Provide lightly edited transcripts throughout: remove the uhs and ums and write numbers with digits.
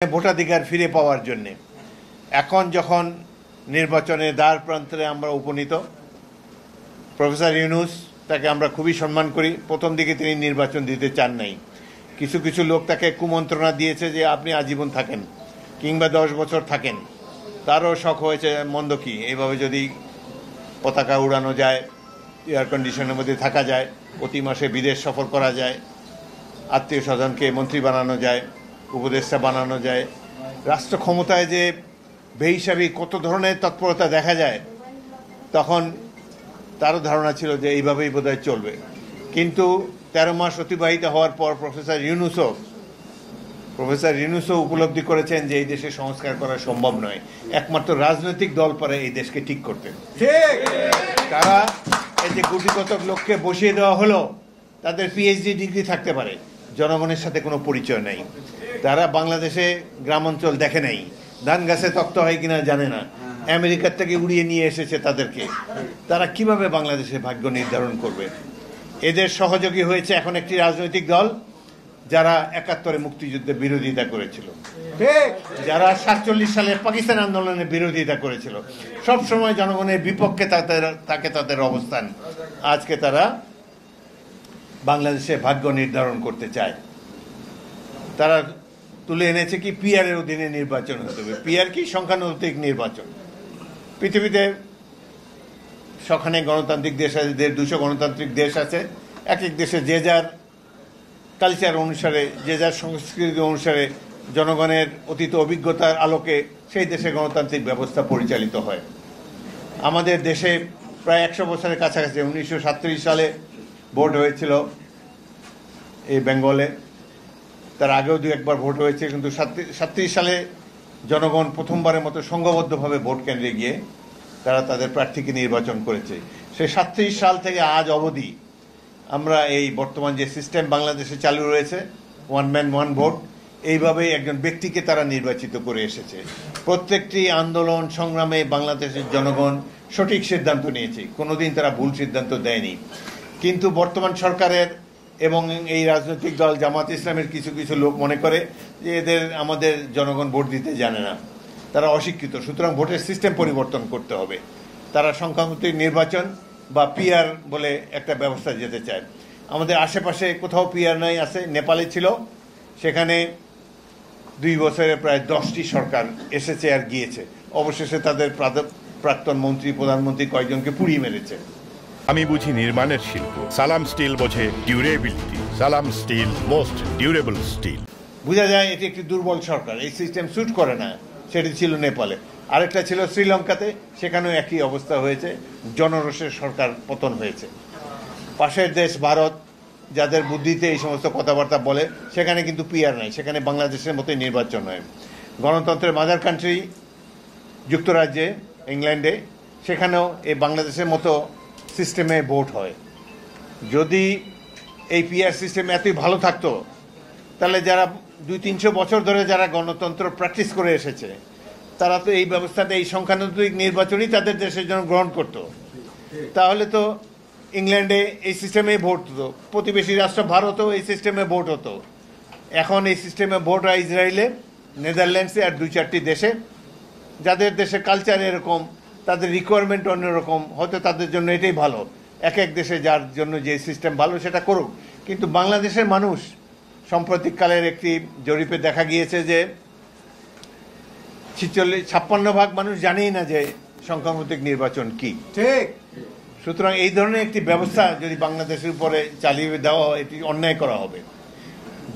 ভোটাধিকার ফিরে পাওয়ার জন্য এখন যখন নির্বাচনের দ্বার প্রান্তে আমরা উপনীত, প্রফেসর ইউনূস তাকে আমরা খুবই সম্মান করি। প্রথম দিকে তিনি নির্বাচন দিতে চান নাই, কিছু কিছু লোক তাকে কুমন্ত্রণা দিয়েছে যে আপনি আজীবন থাকেন কিংবা 10 বছর থাকেন। তারও শখ হয়েছে মন্দ কি, এইভাবে যদি পতাকা উড়ানো যায়, এয়ার কন্ডিশনের মধ্যে থাকা যায়, প্রতি মাসে বিদেশ সফর করা যায়, আত্মীয় স্বজনকে মন্ত্রী বানানো যায়, উপদেষ্টা বানানো যায়, রাষ্ট্র ক্ষমতায় যে বেহিসাবি কত ধরনের তৎপরতা দেখা যায়, তখন তারও ধারণা ছিল যে এইভাবেই বোধহয় চলবে। কিন্তু 13 মাস অতিবাহিত হওয়ার পর প্রফেসর ইউনূসও উপলব্ধি করেছেন যে এই দেশে সংস্কার করা সম্ভব নয়, একমাত্র রাজনৈতিক দল পারে এই দেশকে ঠিক করতে। তারা এই যে কোটি কতক লোককে বসিয়ে দেওয়া হলো, তাদের পিএইচডি ডিগ্রি থাকতে পারে, জনগণের সাথে কোনো পরিচয় নেই। তারা বাংলাদেশে গ্রামাঞ্চল দেখে নাই, ধান গাছে তক্ত হয় কিনা জানে না, আমেরিকার থেকে উড়িয়ে নিয়ে এসেছে তাদেরকে। তারা কিভাবে বাংলাদেশের ভাগ্য নির্ধারণ করবে? এদের সহযোগী হয়েছে এখন একটি রাজনৈতিক দল যারা 71-এ মুক্তিযুদ্ধের বিরোধিতা করেছিল, যারা 47 সালে পাকিস্তান আন্দোলনের বিরোধিতা করেছিল, সব সময় জনগণের বিপক্ষে থাকে তাদের অবস্থান। আজকে তারা বাংলাদেশে ভাগ্য নির্ধারণ করতে চায়। তারা তুলে এনেছে কি পিআরের অধীনে নির্বাচন হতে হবে। পিআর কি? সংখ্যানুপাতিক নির্বাচন। পৃথিবীতে সখানে গণতান্ত্রিক দেশ আছে, 200 গণতান্ত্রিক দেশ আছে। এক এক দেশে যে যার কালচার অনুসারে, যে যার সংস্কৃতি অনুসারে, জনগণের অতীত অভিজ্ঞতার আলোকে সেই দেশে গণতান্ত্রিক ব্যবস্থা পরিচালিত হয়। আমাদের দেশে প্রায় 100 বছরের কাছাকাছি 1937 সালে ভোট হয়েছিল এই বেঙ্গলে। তার আগেও 2-1 বার ভোট হয়েছে, কিন্তু 37 সালে জনগণ প্রথমবারের মতো সংঘবদ্ধভাবে ভোট কেন্দ্রে গিয়ে তারা তাদের প্রার্থীকে নির্বাচন করেছে। সেই 37 সাল থেকে আজ অবধি আমরা এই বর্তমান যে সিস্টেম বাংলাদেশে চালু রয়েছে, 1 ম্যান 1 ভোট, এইভাবেই একজন ব্যক্তিকে তারা নির্বাচিত করে এসেছে। প্রত্যেকটি আন্দোলন সংগ্রামে বাংলাদেশের জনগণ সঠিক সিদ্ধান্ত নিয়েছে, কোনোদিন তারা ভুল সিদ্ধান্ত দেয়নি। কিন্তু বর্তমান সরকারের এবং এই রাজনৈতিক দল জামাত ইসলামের কিছু কিছু লোক মনে করে যে আমাদের জনগণ ভোট দিতে জানে না, তারা অশিক্ষিত, সুতরাং ভোটের সিস্টেম পরিবর্তন করতে হবে। তারা সংখ্যানুপাতিক নির্বাচন বা পিআর বলে একটা ব্যবস্থা যেতে চায়। আমাদের আশেপাশে কোথাও পিআর নাই, আছে নেপালে ছিল, সেখানে 2 বছরে প্রায় 10টি সরকার এসেছে আর গিয়েছে, অবশেষে তাদের প্রাক্তন মন্ত্রী প্রধানমন্ত্রী কয়েকজনকে পুড়িয়ে মেরেছে। আমি বুঝি নির্মাণের শিল্প, সালাম স্টিল বোঝে ডিউরেবিলিটি। সালাম স্টিল, মোস্ট ডিউরেবল স্টিল। বোঝা যায় এটি একটি দুর্বল সরকার, এই সিস্টেম স্যুট করে না। সেটি ছিল নেপালে, আরেকটা ছিল শ্রীলঙ্কাতে, সেখানেও একই অবস্থা হয়েছে, জনরোষের সরকার পতন হয়েছে। পাশের দেশ ভারত, যাদের বুদ্ধিতে এই সমস্ত কথাবার্তা বলে, সেখানে কিন্তু পিআর নাই, সেখানে বাংলাদেশের মতোই নির্বাচন হয়। গণতন্ত্রের মাদার কান্ট্রি যুক্তরাজ্যে, ইংল্যান্ডে, সেখানেও এই বাংলাদেশের মতো সিস্টেমে ভোট হয়। যদি এই পিআর সিস্টেম এতই ভালো থাকতো, তাহলে যারা 200-300 বছর ধরে যারা গণতন্ত্র প্র্যাকটিস করে এসেছে, তারা তো এই ব্যবস্থাতে, এই সংখ্যানুপাতিক নির্বাচনই তাদের দেশের জন্য গ্রহণ করত। তাহলে তো ইংল্যান্ডে এই সিস্টেমে ভোট হতো, প্রতিবেশী রাষ্ট্র ভারতেও এই সিস্টেমে ভোট হতো। এখন এই সিস্টেমে ভোট হয় ইসরায়েলে, নেদারল্যান্ডসে আর 2-4টি দেশে, যাদের দেশের কালচার এরকম, তাদের রিকোয়ারমেন্ট অন্যরকম, হয়তো তাদের জন্য এটাই ভালো। এক এক দেশে যার জন্য যে সিস্টেম ভালো সেটা করুক। কিন্তু বাংলাদেশের মানুষ, সাম্প্রতিককালের একটি জরিপে দেখা গিয়েছে যে 56% মানুষ জানেই না যে সংখ্যানুপাতিক নির্বাচন কি। ঠিক। সুতরাং এই ধরনের একটি ব্যবস্থা যদি বাংলাদেশের উপরে চালিয়ে দেওয়া হয়, এটি অন্যায় করা হবে।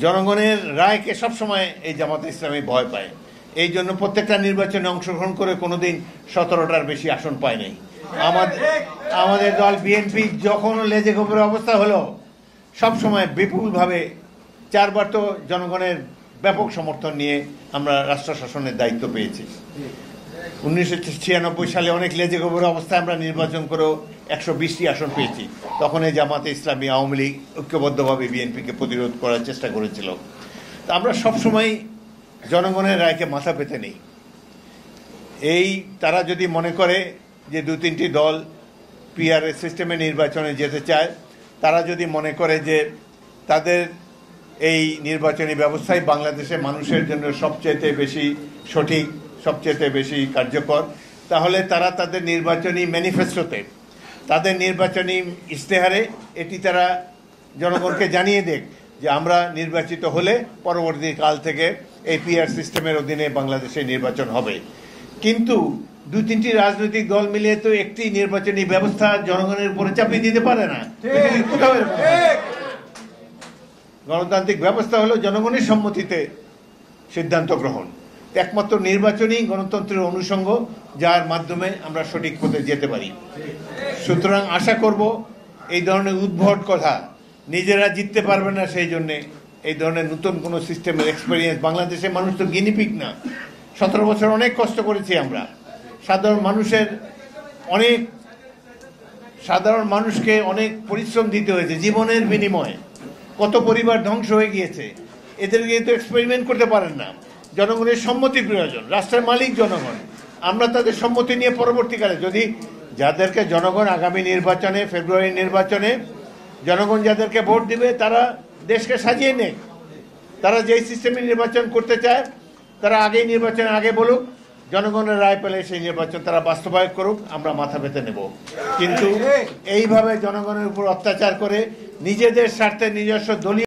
জনগণের রায়কে সবসময় এই জামাতে ইসলামী ভয় পায়, এই জন্য প্রত্যেকটা নির্বাচনে অংশগ্রহণ করে কোনোদিন 17টার বেশি আসন পায় নাই। আমাদের দল বিএনপি যখন লেজে গোবরের অবস্থা হলো, সবসময় বিপুলভাবে 4 বার তো জনগণের ব্যাপক সমর্থন নিয়ে আমরা রাষ্ট্র শাসনের দায়িত্ব পেয়েছি। 1996 সালে অনেক লেজে গোবরের অবস্থায় আমরা নির্বাচন করেও 120টি আসন পেয়েছি। তখন এই জামাতে ইসলামী, আওয়ামী লীগ ঐক্যবদ্ধভাবে বিএনপিকে প্রতিরোধ করার চেষ্টা করেছিল। তা আমরা সবসময় জনগণের রায়কে মাথা পেতে নেই। এই তারা যদি মনে করে যে 2-3টি দল পিআর সিস্টেমে নির্বাচনে যেতে চায়, তারা যদি মনে করে যে তাদের এই নির্বাচনী ব্যবস্থাই বাংলাদেশে মানুষের জন্য সবচেয়ে বেশি সঠিক, সবচেয়ে বেশি কার্যকর, তাহলে তারা তাদের নির্বাচনী ম্যানিফেস্টোতে, তাদের নির্বাচনী ইশতেহারে এটি তারা জনগণকে জানিয়ে দেখ যে আমরা নির্বাচিত হলে পরবর্তী কাল থেকে এই পিআর সিস্টেমের অধীনে বাংলাদেশে নির্বাচন হবে। কিন্তু দুই তিনটি রাজনৈতিক দল মিলে তো একটি নির্বাচনী ব্যবস্থা জনগণের উপরে চাপিয়ে দিতে পারে না। কোথাও এরকম হয়? গণতান্ত্রিক ব্যবস্থা হলো জনগণের সম্মতিতে সিদ্ধান্ত গ্রহণ। একমাত্র নির্বাচনই গণতন্ত্রের অনুষঙ্গ, যার মাধ্যমে আমরা সঠিক পথে যেতে পারি। সুতরাং আশা করব এই ধরনের উদ্ভট কথা, নিজেরা জিততে পারবে না সেই জন্যে এই ধরনের নতুন কোনো সিস্টেমের এক্সপেরিয়েন্স, বাংলাদেশের মানুষ তো গিনিপিগ না। 17 বছর অনেক কষ্ট করেছি আমরা, সাধারণ মানুষকে অনেক পরিশ্রম দিতে হয়েছে, জীবনের বিনিময়ে কত পরিবার ধ্বংস হয়ে গিয়েছে। এদেরকে তো এক্সপেরিমেন্ট করতে পারেন না, জনগণের সম্মতি প্রয়োজন, রাষ্ট্রের মালিক জনগণ। আমরা তাদের সম্মতি নিয়ে পরবর্তীকালে যদি যাদেরকে জনগণ আগামী নির্বাচনে, ফেব্রুয়ারি নির্বাচনে জনগণ যাদেরকে ভোট দিবে তারা দেশকে সাজিয়ে নেক, তারা যেই সিস্টেমে নির্বাচন করতে চায় তারা আগেই নির্বাচন আগে বলুক, জনগণের রায় পেলে সেই নির্বাচন তারা বাস্তবায়ন করুক, আমরা মাথা পেতে নেব। কিন্তু এইভাবে জনগণের উপর অত্যাচার করে নিজেদের স্বার্থে নিজস্ব দলীয়